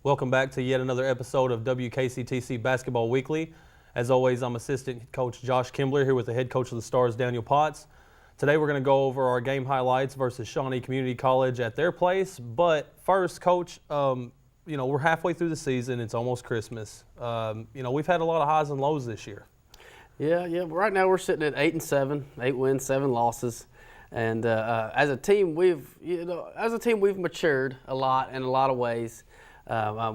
Welcome back to yet another episode of WKCTC Basketball Weekly. As always, I'm assistant coach Josh Kimbler here with the head coach of the Stars, Daniel Potts. Today we're going to go over our game highlights versus Shawnee Community College at their place. But first, Coach, we're halfway through the season. It's almost Christmas. We've had a lot of highs and lows this year. Yeah. Right now we're sitting at 8-7, 8 wins, 7 losses, and as a team we've matured a lot in a lot of ways.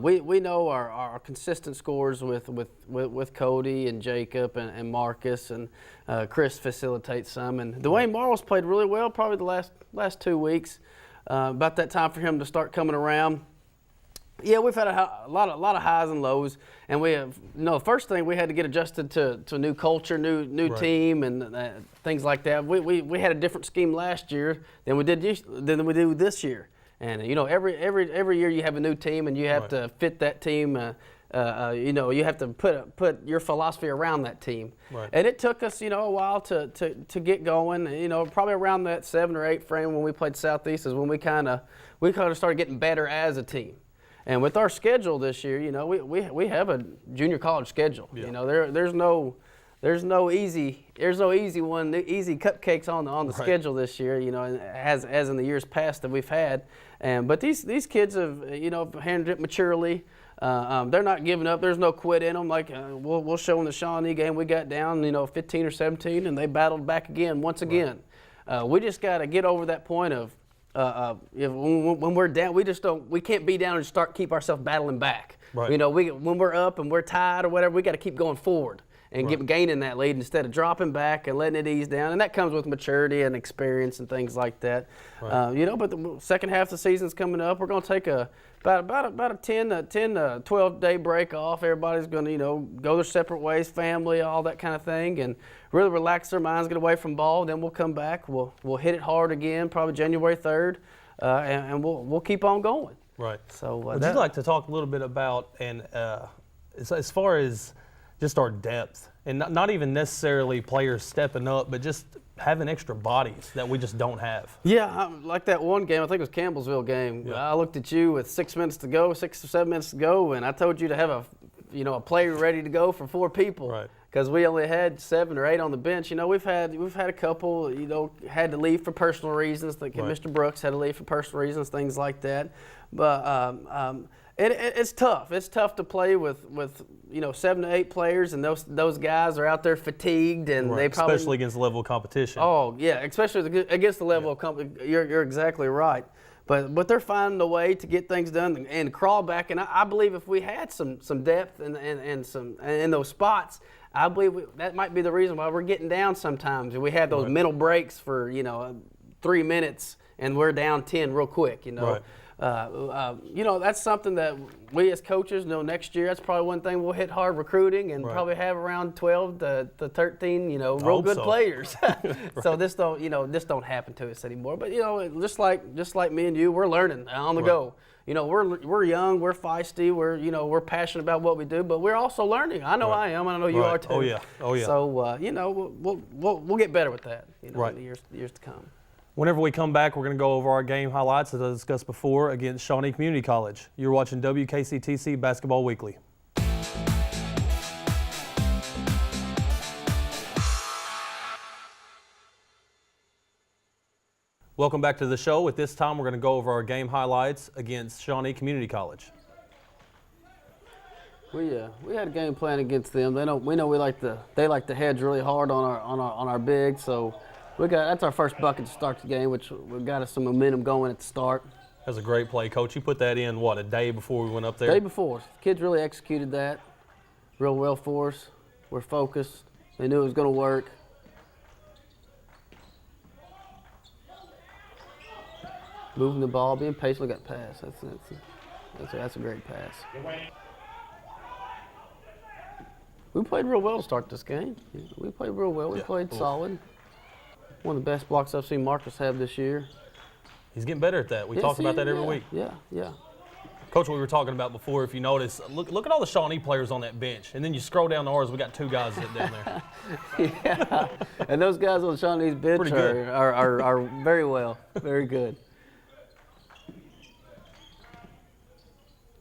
We know our consistent scores with Cody and Jacob and Marcus, and Chris facilitates some, and Dwayne Morrow's played really well probably the last 2 weeks. About that time for him to start coming around. Yeah, we've had a lot of highs and lows, and we have the first thing we had to get adjusted to a new culture, new right. team, and things like that. We had a different scheme last year than we do this year. And every year you have a new team, and you have right. to fit that team. You have to put your philosophy around that team. Right. And it took us a while to get going. Probably around that 7 or 8 frame when we played Southeast is when we kind of started getting better as a team. And with our schedule this year, we have a junior college schedule. Yeah. There's no easy cupcakes on the right. schedule this year. As in the years past that we've had. But these kids have handled it maturely. They're not giving up. There's no quit in them. Like we'll show in the Shawnee game, we got down 15 or 17, and they battled back once again. Right. We just got to get over that point of. When we're down, we can't be down and keep ourselves battling back. Right. When we're up and we're tied or whatever, we got to keep going forward and right. gaining that lead instead of dropping back and letting it ease down. And that comes with maturity and experience and things like that. Right. But the second half of the season's coming up. We're going to take about a 10 to 12 day break off. Everybody's going to go their separate ways, family, all that kind of thing, and really relax their minds, get away from ball. Then we'll come back. We'll hit it hard again, probably January 3rd, and we'll keep on going. Right. So would you like to talk a little bit about as far as just our depth, and not even necessarily players stepping up, but just having extra bodies that we just don't have. Yeah, like that one game, I think it was Campbellsville game. Yeah. I looked at you with 6 minutes to go, 6 or 7 minutes to go, and I told you to have a player ready to go for 4 people. Right. Because we only had 7 or 8 on the bench. We've had a couple, had to leave for personal reasons. Like right. Mr. Brooks had to leave for personal reasons, things like that. But it's tough. It's tough to play with 7 to 8 players, and those guys are out there fatigued, and right. they probably especially against the level of competition. Oh yeah, especially against the level of competition. You're exactly right. But they're finding a way to get things done and crawl back. And I believe if we had some depth and some in those spots, I believe that might be the reason why we're getting down sometimes. We have those right. mental breaks for 3 minutes, and we're down 10 real quick. Right. That's something that we as coaches know next year. That's probably one thing we'll hit hard recruiting and right. probably have around 12 to 13, real good players. Right. So this don't happen to us anymore. But just like me and you, we're learning on the right. go. We're young, we're feisty, we're passionate about what we do, but we're also learning. I know right. I am. I know you right. are too. Oh yeah. So we'll get better with that. Right. In the years to come. Whenever we come back, we're going to go over our game highlights, as I discussed before, against Shawnee Community College. You're watching WKCTC Basketball Weekly. Welcome back to the show. At this time, we're going to go over our game highlights against Shawnee Community College. We had a game plan against them. They like to hedge really hard on our bigs, so. That's our first bucket to start the game, which we got us some momentum going at the start. That's a great play, Coach. You put that in, a day before we went up there? Day before. Kids really executed that real well for us. We're focused. They knew it was going to work. Moving the ball, being patient. Look at that pass. That's a great pass. We played real well to start this game. We played real well. We played solid. One of the best blocks I've seen Marcus have this year. He's getting better at that. We talk about that every week. Yeah. Coach, we were talking about before, if you notice, look at all the Shawnee players on that bench. And then you scroll down to ours, we got 2 guys sitting down there. Yeah. And those guys on Shawnee's bench are very well, very good.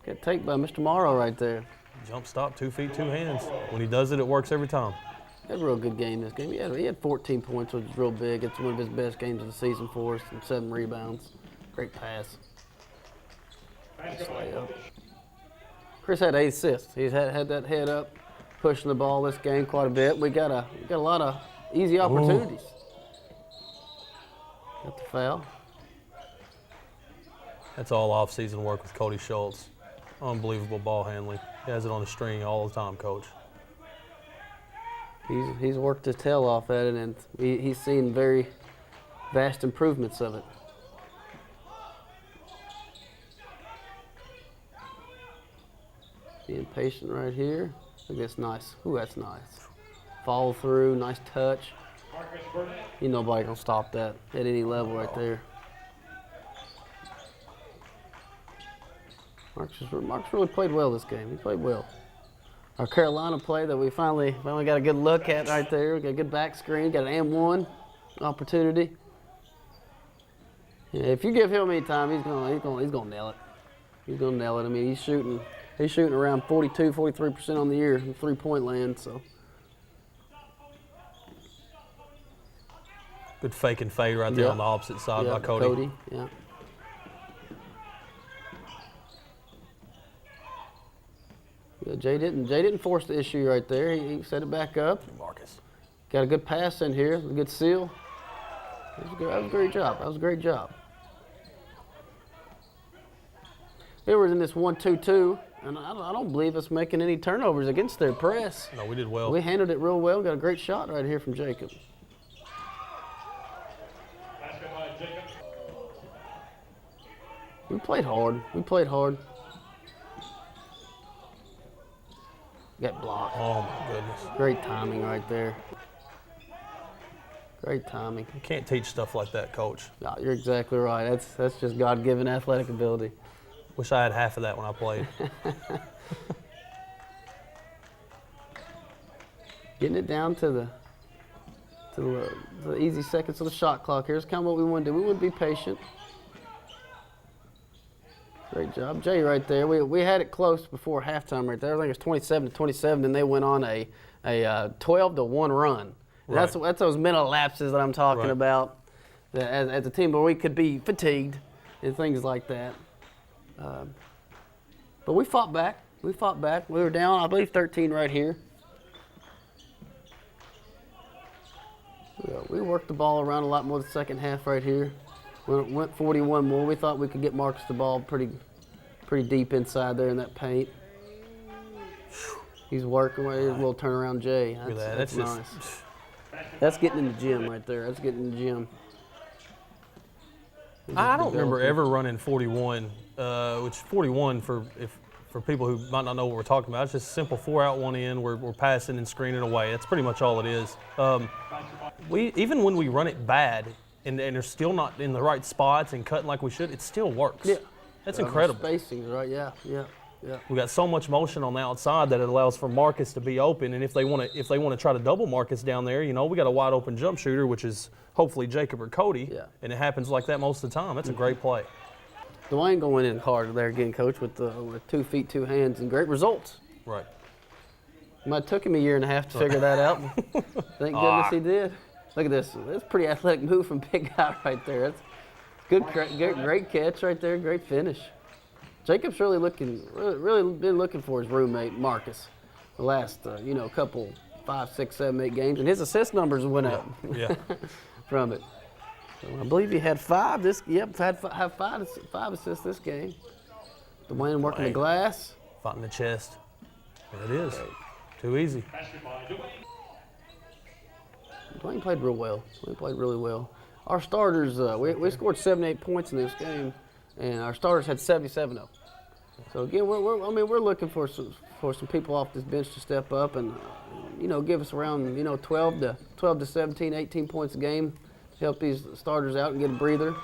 Got taken by Mr. Morrow right there. Jump stop, 2 feet, 2 hands. When he does it, it works every time. Had a real good game this game. He had 14 points, which is real big. It's one of his best games of the season for us, and 7 rebounds. Great pass. Nice layup. Chris had 8 assists. He's had that head up, pushing the ball this game quite a bit. We got a lot of easy opportunities. Got the foul. That's all off-season work with Cody Schultz. Unbelievable ball handling. He has it on the string all the time, Coach. He's worked his tail off at it, and he's seen very vast improvements of it. Being patient right here. Look, that's nice. Ooh, that's nice. Follow through, nice touch. Nobody gonna stop that at any level right there. Mark's really played well this game. He played well. Our Carolina play that we finally got a good look at right there. We got a good back screen. Got an and-1 opportunity. Yeah, if you give him any time, he's gonna nail it. He's gonna nail it. I mean, he's shooting around 42, 43% on the year in 3-point land. So good fake and fade right there on the opposite side by Cody. Yeah. Yeah, Jay didn't force the issue right there. He set it back up. Marcus. Got a good pass in here, a good seal. That was a great job. That was a great job. They were in this 1-2-2, and I don't believe us making any turnovers against their press. No, we did well. We handled it real well. Got a great shot right here from Jacob. We played hard. Got blocked. Oh, my goodness. Great timing right there. Great timing. You can't teach stuff like that, Coach. No, you're exactly right. That's just God-given athletic ability. Wish I had half of that when I played. Getting it down to the easy seconds of the shot clock. Here's kind of what we want to do. We want to be patient. Great job. Jay right there. We had it close before halftime right there. I think it was 27-27, and they went on a 12-1 run. Right. That's those mental lapses that I'm talking about. That as a team where we could be fatigued and things like that. But we fought back. We were down, I believe, 13 right here. We worked the ball around a lot more the second half right here. Went 41 more. We thought we could get Marcus the ball pretty deep inside there in that paint. He's working with his little turnaround Jay. That's nice. That's getting in the gym right there. That's getting in the gym. I don't remember ever running 41, which 41 for people who might not know what we're talking about. It's just a simple 4 out, 1 in. We're passing and screening away. That's pretty much all it is. Even when we run it bad and they're still not in the right spots and cutting like we should, it still works. Yeah. That's incredible. Spacing, right? Yeah. We got so much motion on the outside that it allows for Marcus to be open, and if they want to try to double Marcus down there, we got a wide open jump shooter, which is hopefully Jacob or Cody, and it happens like that most of the time. That's a great play. Dwayne going in hard there again, Coach, with 2 feet, 2 hands, and great results. Right. It might have took him a year and a half to figure that out. Thank goodness he did. Look at this. That's a pretty athletic move from big guy right there. That's good, great catch right there. Great finish. Jacob's really been looking for his roommate Marcus the last couple 5, 6, 7, 8 games, and his assist numbers went up from it. So I believe he had 5. Had 5 assists this game. Dwayne working the glass. Fighting the chest. There it is. Too easy. Dwayne played real well. Dwayne played really well. Our starters, we scored 78 points in this game, and our starters had 77 of them. So again, we're looking for some people off this bench to step up and give us around 12 to 17, 18 points a game to help these starters out and get a breather.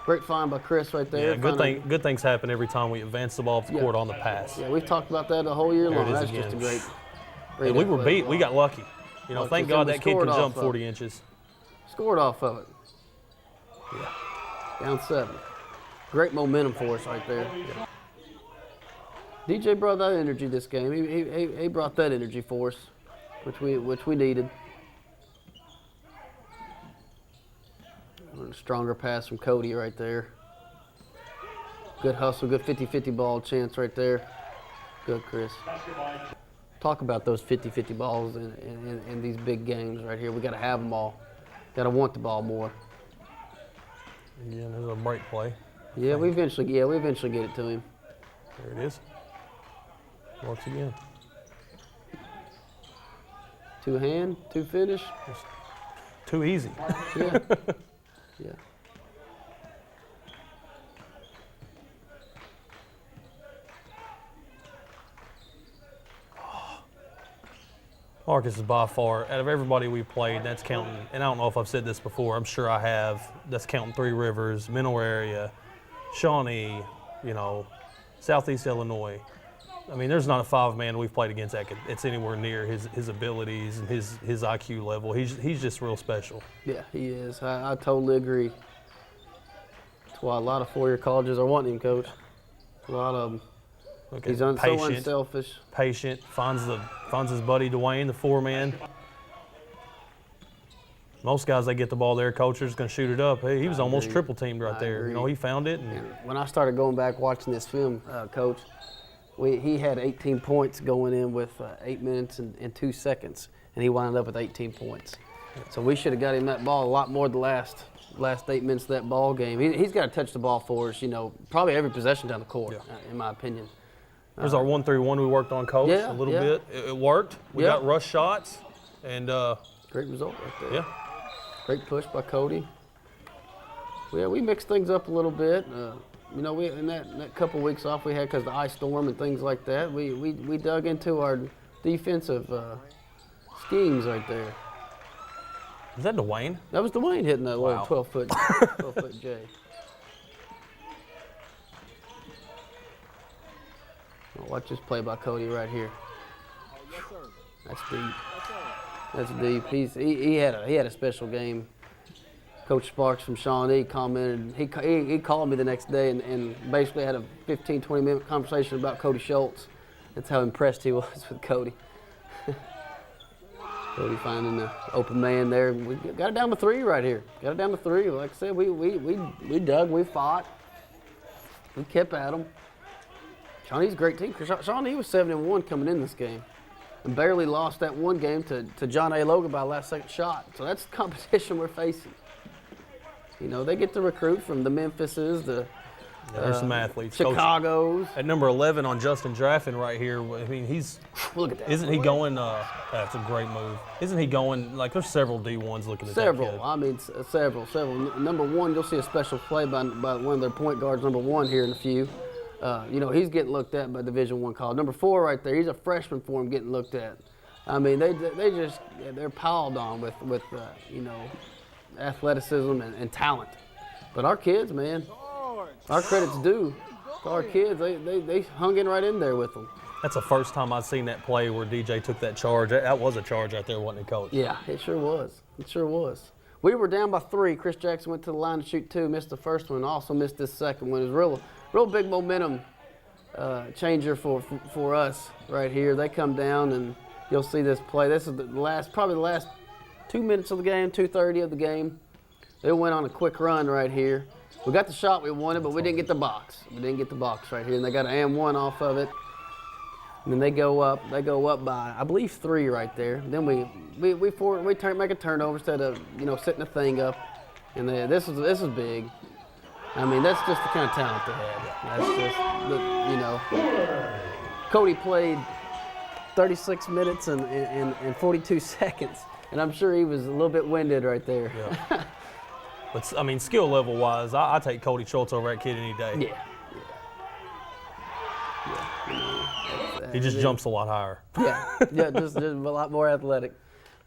Great find by Chris right there. Yeah, good things happen every time we advance the ball off the court on the pass. Yeah, we've talked about that the whole year long. That's just a great and we were beat. We got lucky. Thank God that kid can jump 40 inches. Scored off of it. Yeah. Down 7. Great momentum for us right there. Yeah. DJ brought that energy this game. He brought that energy for us, which we needed. A stronger pass from Cody right there. Good hustle, good 50-50 ball chance right there. Good, Chris. Talk about those 50-50 balls in these big games right here. We got to have them all. Got to want the ball more. Yeah, there's a break play. Yeah, we eventually get it to him. There it is. Works again. Two hand, two finish. Just too easy. Yeah. Yeah. Marcus is by far, out of everybody we played, that's counting, and I don't know if I've said this before, I'm sure I have, that's counting Three Rivers, Mineral Area, Shawnee, Southeast Illinois. I mean, there's not a five-man we've played against it's anywhere near his abilities and his IQ level. He's just real special. Yeah, he is. I totally agree. That's why a lot of four-year colleges are wanting him, Coach. A lot of them. Okay. He's so unselfish. Patient, finds his buddy Dwayne, the four-man. Most guys, they get the ball there, coach is going to shoot it up. Hey, he was almost triple-teamed right there. He found it. And when I started going back watching this film, Coach, he had 18 points going in with 8 minutes and 2 seconds, and he wound up with 18 points. So we should have got him that ball a lot more the last 8 minutes of that ball game. He's got to touch the ball for us, probably every possession down the court, in my opinion. There's our 1-3-1 we worked on, Coach, a little bit. It worked. We got rush shots. And great result right there. Yeah. Great push by Cody. Yeah, we mixed things up a little bit. We in that couple weeks off we had because of the ice storm and things like that, we dug into our defensive schemes right there. Was that Dwayne? That was Dwayne hitting that little 12-foot J. Watch this play by Cody right here. That's deep. That's deep. He had a special game. Coach Sparks from Shawnee commented. He called me the next day and basically had a 15-20 minute conversation about Cody Schultz. That's how impressed he was with Cody. Cody finding the open man there. We got it down to 3 right here. Got it down to 3. Like I said, we dug, we fought, we kept at them. Shawnee's a great team. Shawnee was 7-1 coming in this game, and barely lost that one game to John A. Logan by a last-second shot. So that's the competition we're facing. They get to recruit from the Memphises, there's some athletes. Chicago's. At number 11 on Justin Draffen right here. I mean, look at that. Isn't he going? That's a great move. Isn't he going? Like, there's several D1s looking at several. that kid. I mean, several. Number 1, you'll see a special play by one of their point guards. Number 1 here in a few. He's getting looked at by Division I college. Number 4 right there. He's a freshman for him getting looked at. I mean, they're piled on with athleticism and talent. But our kids, man, our credit's due. Our kids, they hung in right in there with them. That's the first time I've seen that play where DJ took that charge. That was a charge right there, wasn't it, Coach? Yeah, it sure was. It sure was. We were down by 3. Chris Jackson went to the line to shoot 2, missed the first one, and also missed this second one. It was real big momentum changer for us right here. They come down, and you'll see this play. This is probably the last 2 minutes of the game, 2:30 of the game. They went on a quick run right here. We got the shot we wanted, but we didn't get the box. We didn't get the box right here, and they got an and 1 off of it. And then they go up by, I believe, 3 right there. Then we make a turnover instead of setting the thing up. And this is big. I mean, that's just the kind of talent they had. That's just Cody played 36 minutes and 42 seconds, and I'm sure he was a little bit winded right there. Yeah. But I mean, skill level wise, I take Cody Schultz over that kid any day. Yeah. He just jumps a lot higher. Yeah, just a lot more athletic.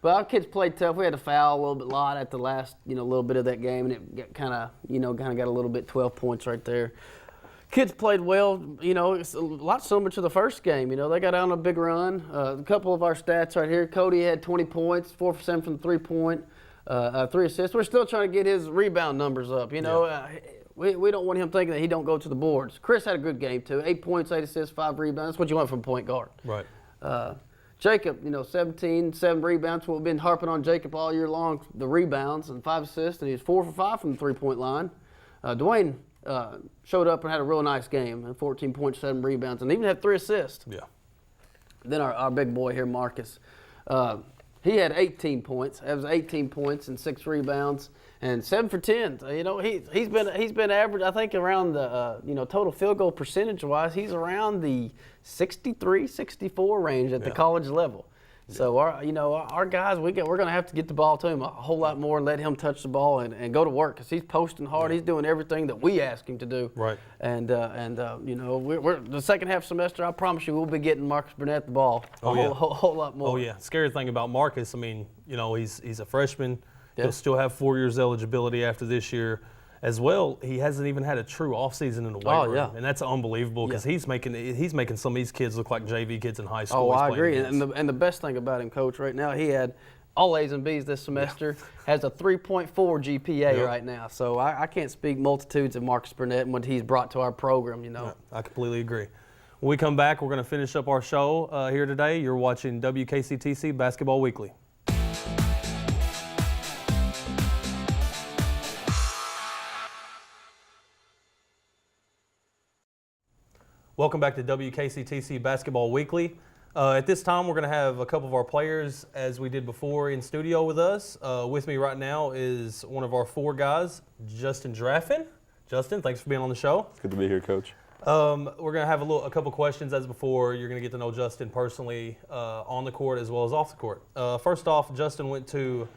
But our kids played tough. We had to foul a lot at the last, little bit of that game, and it kind of got a little bit 12 points right there. Kids played well. It's a lot similar to the first game. They got on a big run. A couple of our stats right here. Cody had 20 points, 4 for 7 from the 3-point, 3 assists. We're still trying to get his rebound numbers up. We don't want him thinking that he don't go to the boards. Chris had a good game too. 8 points, 8 assists, 5 rebounds. That's what you want from a point guard. Right. Jacob, 17, 7 rebounds. We've been harping on Jacob all year long, the rebounds and 5 assists, and he's 4 for 5 from the 3-point line. Dwayne showed up and had a real nice game, 14.7 rebounds, and even had 3 assists. Yeah. Then our big boy here, Marcus, he had 18 points. That was 18 points and 6 rebounds and 7 for 10. He's been average. I think around the total field goal percentage wise, he's around the 63, 64 range at the college level. Yeah. So our guys, we're going to have to get the ball to him a whole lot more and let him touch the ball and go to work because he's posting hard. Yeah. He's doing everything that we ask him to do. Right. And we're the second half semester. I promise you, we'll be getting Marcus Burnett the ball a whole lot more. Oh yeah. Scary thing about Marcus, I mean, he's a freshman. Yeah. He'll still have 4 years eligibility after this year. As well, he hasn't even had a true offseason in the weight room, and that's unbelievable because he's making some of these kids look like JV kids in high school. Oh, I agree. And the best thing about him, Coach, right now, he had all A's and B's this semester, has a 3.4 GPA right now. So I can't speak multitudes of Marcus Burnett and what he's brought to our program, Yeah, I completely agree. When we come back, we're going to finish up our show here today. You're watching WKCTC Basketball Weekly. Welcome back to WKCTC Basketball Weekly. At this time, we're going to have a couple of our players, as we did before, in studio with us. With me right now is one of our 4 guys, Justin Draffen. Justin, thanks for being on the show. It's good to be here, Coach. We're going to have a couple questions as before. You're going to get to know Justin personally on the court as well as off the court. First off, Justin went to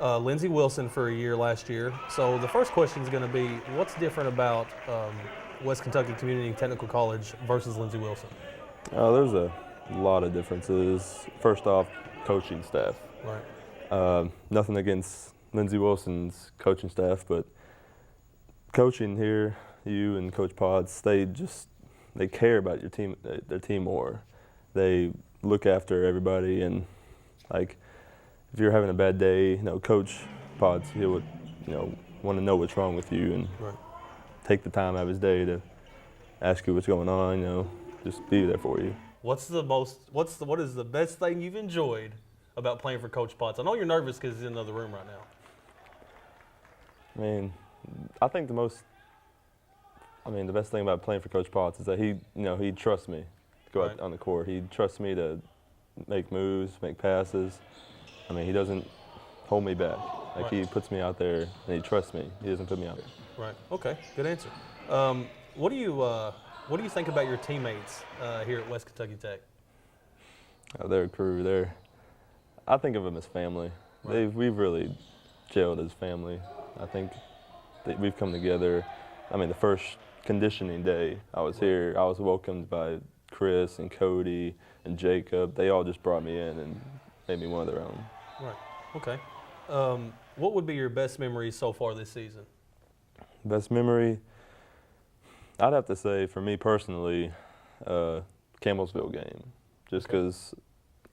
Lindsey Wilson for a year last year. So the first question is going to be, what's different about West Kentucky Community Technical College versus Lindsey Wilson? There's a lot of differences. First off, coaching staff. Right. Nothing against Lindsey Wilson's coaching staff, but coaching here, you and Coach Pods, they care about their team more. They look after everybody, and like if you're having a bad day, Coach Pods, he would want to know what's wrong with you and take the time out of his day to ask you what's going on, just be there for you. What is the best thing you've enjoyed about playing for Coach Potts? I know you're nervous because he's in another room right now. I mean, I think the best thing about playing for Coach Potts is that he trusts me to go out on the court. He trusts me to make moves, make passes. I mean, he doesn't hold me back. Like he puts me out there and he trusts me. He doesn't put me out there. Right. Okay. Good answer. What do you think about your teammates here at West Kentucky Tech? They're a crew. I think of them as family. Right. We've really gelled as family. I think that we've come together. I mean, the first conditioning day I was here, I was welcomed by Chris and Cody and Jacob. They all just brought me in and made me one of their own. Right. Okay. What would be your best memories so far this season? Best memory, I'd have to say for me personally, Campbellsville game. Just because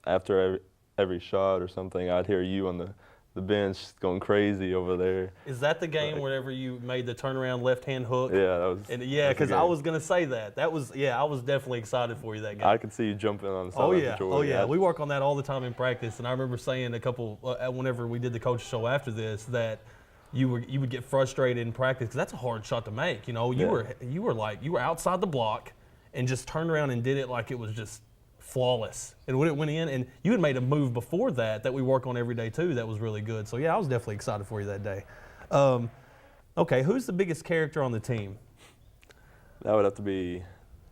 after every shot or something, I'd hear you on the bench going crazy over there. Is that the game whenever you made the turnaround left-hand hook? Yeah, that was. And because I was going to say that. I was definitely excited for you that game. I could see you jumping on the sideline. Oh yeah. We work on that all the time in practice, and I remember saying whenever we did the coach show after this that you would get frustrated in practice because that's a hard shot to make. You were outside the block and just turned around and did it like it was just flawless. And when it went in, and you had made a move before that we work on every day too, that was really good. So yeah, I was definitely excited for you that day. Okay, who's the biggest character on the team? That would have to be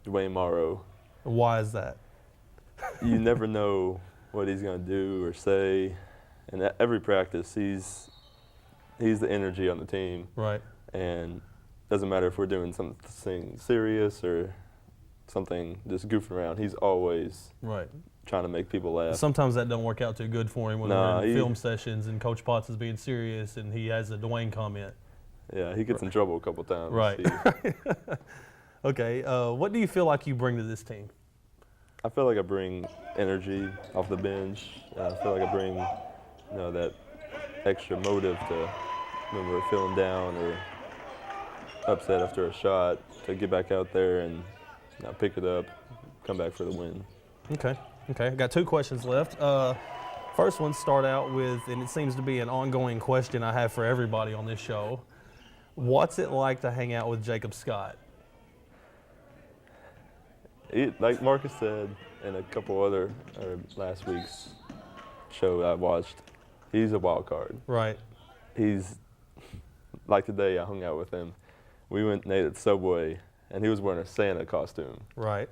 Dwayne Morrow. Why is that? You never know what he's going to do or say. And at every practice, he's the energy on the team. Right. And doesn't matter if we're doing something serious or something just goofing around. He's always trying to make people laugh. Sometimes that don't work out too good for him when we're in film sessions and Coach Potts is being serious and he has a Dwayne comment. Yeah, he gets in trouble a couple times. Right. Okay. What do you feel like you bring to this team? I feel like I bring energy off the bench. I feel like I bring that extra motive to when we're feeling down or upset after a shot to get back out there and pick it up, come back for the win. Okay. I got 2 questions left. First one, start out with, and it seems to be an ongoing question I have for everybody on this show. What's it like to hang out with Jacob Scott? Like Marcus said in a couple other last week's show I watched, he's a wild card. Right. He's like today I hung out with him. We went and ate at Subway, and he was wearing a Santa costume. Right.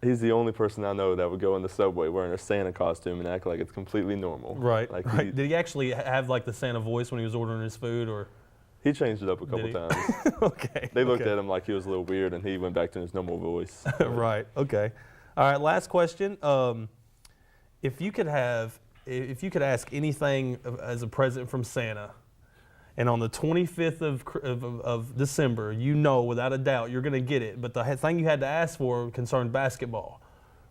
He's the only person I know that would go in the Subway wearing a Santa costume and act like it's completely normal. Right. Like right. Did he actually have like the Santa voice when he was ordering his food, or? He changed it up a couple times. Okay. They looked at him like he was a little weird, and he went back to his normal voice. Right. Okay. All right. Last question. If you could ask anything as a present from Santa, and on the 25th of December, without a doubt you're going to get it, but the thing you had to ask for concerned basketball,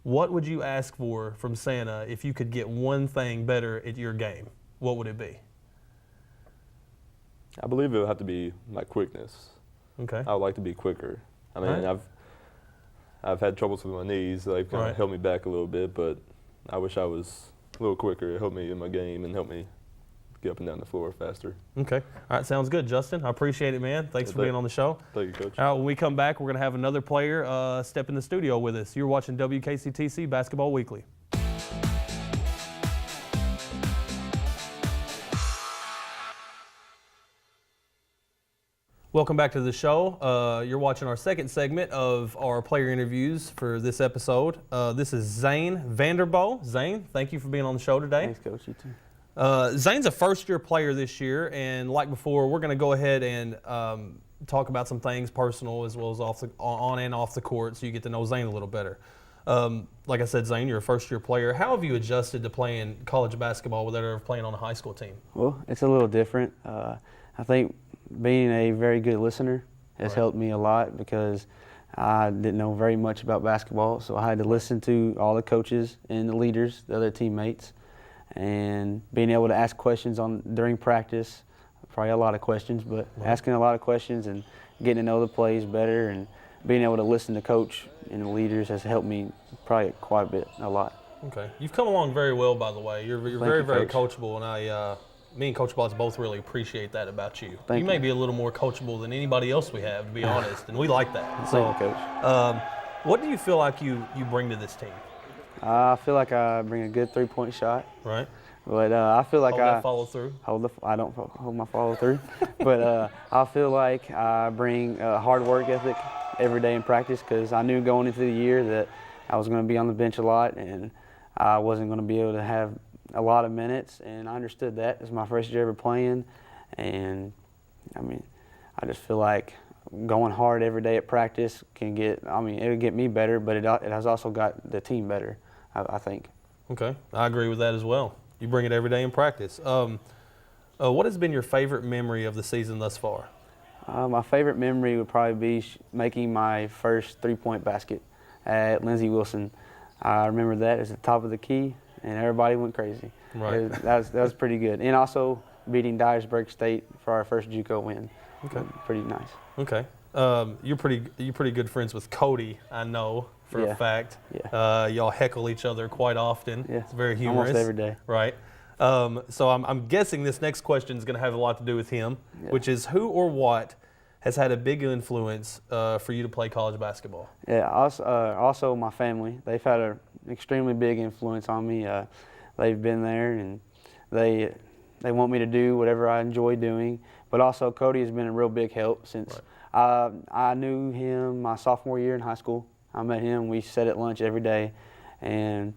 what would you ask for from Santa if you could get one thing better at your game? What would it be? I believe it would have to be my quickness. Okay. I would like to be quicker. I mean, right. I've had troubles with my knees. They've kind of held me back a little bit, but I wish I was a little quicker. It helped me in my game and helped me get up and down the floor faster. Okay. All right. Sounds good, Justin. I appreciate it, man. Thanks for being on the show. Thank you, Coach. All right. When we come back, we're going to have another player step in the studio with us. You're watching WKCTC Basketball Weekly. Welcome back to the show. You're watching our second segment of our player interviews for this episode. This is Zane VanderBoegh. Zane, thank you for being on the show today. Thanks, Coach. You too. Zane's a first-year player this year, and like before, we're going to go ahead and talk about some things personal as well as on and off the court, so you get to know Zane a little better. Like I said, Zane, you're a first-year player. How have you adjusted to playing college basketball without ever playing on a high school team? Well, it's a little different. I think being a very good listener has helped me a lot because I didn't know very much about basketball, so I had to listen to all the coaches and the leaders, the other teammates, and being able to ask questions during practice, probably a lot of questions, but asking a lot of questions and getting to know the plays better and being able to listen to coach and the leaders has helped me probably quite a lot. Okay. You've come along very well, by the way. You're very coachable, and me and Coach Botts both really appreciate that about you. You may be a little more coachable than anybody else we have, to be honest, and we like that. Thank you, Coach. What do you feel like you bring to this team? I feel like I bring a good three-point shot. Right. But I feel like I follow through. I don't hold my follow through. But I feel like I bring hard work ethic every day in practice because I knew going into the year that I was going to be on the bench a lot and I wasn't going to be able to have a lot of minutes, and I understood that. It was my first year ever playing, and I mean, I just feel like going hard every day at practice it'll get me better, but it has also got the team better, I think. Okay, I agree with that as well. You bring it every day in practice. What has been your favorite memory of the season thus far? My favorite memory would probably be making my first three-point basket at Lindsey Wilson. I remember that as the top of the key, and everybody went crazy. Right. That was pretty good. And also beating Dyersburg State for our first JUCO win. Okay. Pretty nice. Okay. You're pretty good friends with Cody, I know for a fact. Yeah. Y'all heckle each other quite often. Yeah. It's very humorous. Almost every day. Right. So I'm guessing this next question is going to have a lot to do with him, which is who or what has had a big influence for you to play college basketball? Yeah. Also my family. They've had an extremely big influence on me. They've been there and they want me to do whatever I enjoy doing. But also Cody has been a real big help since I knew him my sophomore year in high school. I met him. We sat at lunch every day, and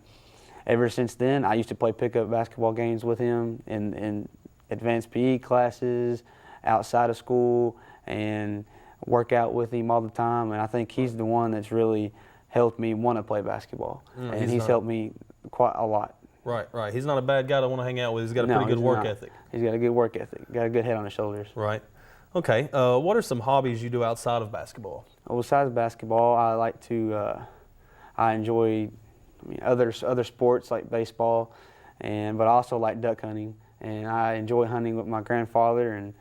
ever since then, I used to play pickup basketball games with him in advanced PE classes, outside of school, and work out with him all the time. And I think he's the one that's really helped me want to play basketball. And he's helped me quite a lot. Right. He's not a bad guy to want to hang out with. He's got a pretty good work ethic. He's got a good work ethic. Got a good head on his shoulders. Right. Okay. What are some hobbies you do outside of basketball? Well, besides basketball, I like to. I enjoy other sports like baseball, but I also like duck hunting. And I enjoy hunting with my grandfather, and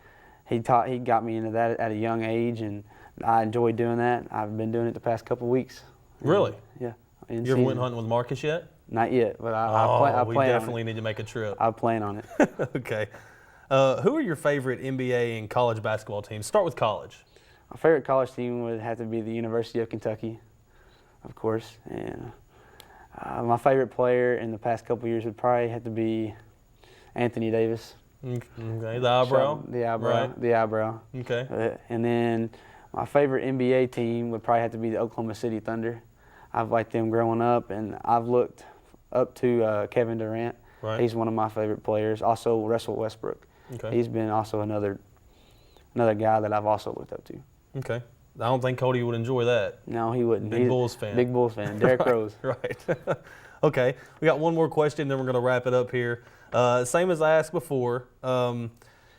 he got me into that at a young age, and I enjoy doing that. I've been doing it the past couple of weeks. Really? Yeah. You ever went hunting with Marcus yet? Not yet, but I we plan definitely on need to make a trip. it. I plan on it. Okay. Who are your favorite NBA and college basketball teams? Start with college. My favorite college team would have to be the University of Kentucky, of course. And my favorite player in the past couple of years would probably have to be Anthony Davis. Okay, the eyebrow? The eyebrow. Right. The eyebrow. Okay. And then my favorite NBA team would probably have to be the Oklahoma City Thunder. I've liked them growing up, and I've looked up to Kevin Durant. Right. He's one of my favorite players. Also, Russell Westbrook. Okay. He's been also another guy that I've also looked up to. Okay. I don't think Cody would enjoy that. No, he wouldn't. Big Bulls fan. Big Bulls fan. Derrick Rose. Right. Okay. We got one more question, then we're going to wrap it up here. Same as I asked before.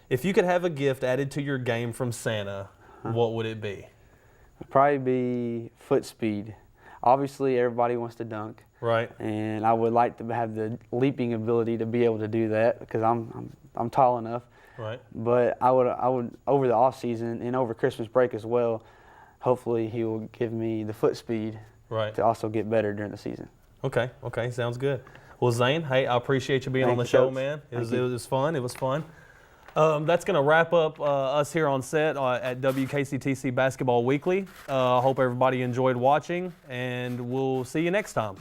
If you could have a gift added to your game from Santa, what would it be? It'd probably be foot speed. Obviously, everybody wants to dunk. Right. And I would like to have the leaping ability to be able to do that because I'm tall enough. Right. But I would over the off season and over Christmas break as well. Hopefully, he will give me the foot speed. Right. To also get better during the season. Okay. Okay. Sounds good. Well, Zane, hey, I appreciate you being on the show, Coach. man. It was fun. It was fun. That's going to wrap up us here on set at WKCTC Basketball Weekly. I hope everybody enjoyed watching, and we'll see you next time.